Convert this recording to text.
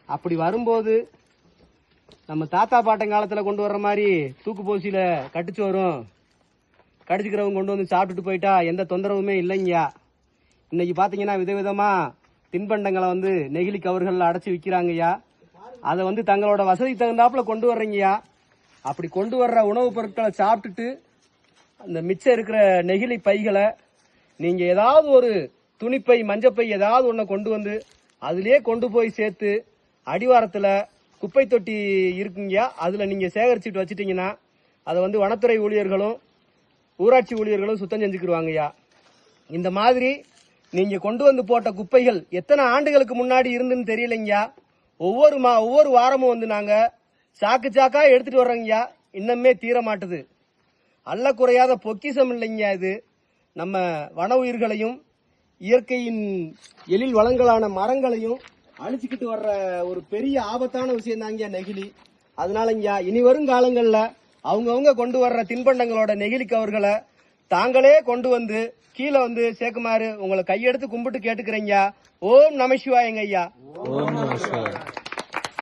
அப்படி வரும்போது நம்ம தாத்தா பாட்டன் காலத்துல கொண்டு வர்ற மாதிரி தூக்கு போசியில கடிச்சு வரும், கடிச்சுக்கிறவங்க கொண்டு வந்து சாப்பிட்டுட்டு போயிட்டா எந்த தொந்தரவுமே இல்லைங்கய்யா. இன்னைக்கு பாத்தீங்கன்னா விதவிதமா தின்பண்டங்களை வந்து நெகிழி கவர்கள்ல அடைச்சு விற்கிறாங்கய்யா. அதை வந்து தங்களோட வசதிக்கு தகுந்தாப்புல கொண்டு வர்றீங்கய்யா. அப்படி கொண்டு வர்ற உணவுப் பொருட்களை சாப்பிட்டுட்டு அந்த மிச்சம் இருக்கிற நெகிழி பைகளை நீங்க ஏதாவது ஒரு துணிப்பை மஞ்சப்பை ஏதாவது ஒன்றை கொண்டு வந்து அதுலயே கொண்டு போய் சேர்த்து அடிவாரத்துல குப்பை தொட்டி இருக்குங்கய்யா, அதுல நீங்க சேகரிச்சுட்டு வச்சுட்டீங்கன்னா அதை வந்து வனத்துறை ஊழியர்களும் ஊராட்சி ஊழியர்களும் சுத்தம் செஞ்சுக்கிடுவாங்கய்யா. இந்த மாதிரி நீங்க கொண்டு வந்து போட்ட குப்பைகள் எத்தனை ஆண்டுகளுக்கு முன்னாடி இருந்துன்னு தெரியலைங்கய்யா. ஒவ்வொரு வாரமும் வந்து நாங்க சாக்கு சாக்கா எடுத்துட்டு வர்றோங்கய்யா. இன்னமே தீர மாட்டுது. அல்ல குறையாத பொக்கிசம் இல்லைங்கய்யா இது. நம்ம வன உயிர்களையும் இயற்கையின் எழில் வளங்களான மரங்களையும் அழிச்சுக்கிட்டு வர்ற ஒரு பெரிய ஆபத்தான விஷயம் தாங்கய்யா நெகிழி. அதனாலங்கய்யா இனி வரும் காலங்கள்ல அவங்கவுங்க கொண்டு வர்ற தின்பண்டங்களோட நெகிழி கவர்களை தாங்களே கொண்டு வந்து கீழே வந்து சேர்க்குமாறு உங்களை கையெடுத்து கும்பிட்டு கேட்டுக்கிறீங்க. ஓம் நம சிவாயங்க ஐயா. ஓம் நம சிவாய.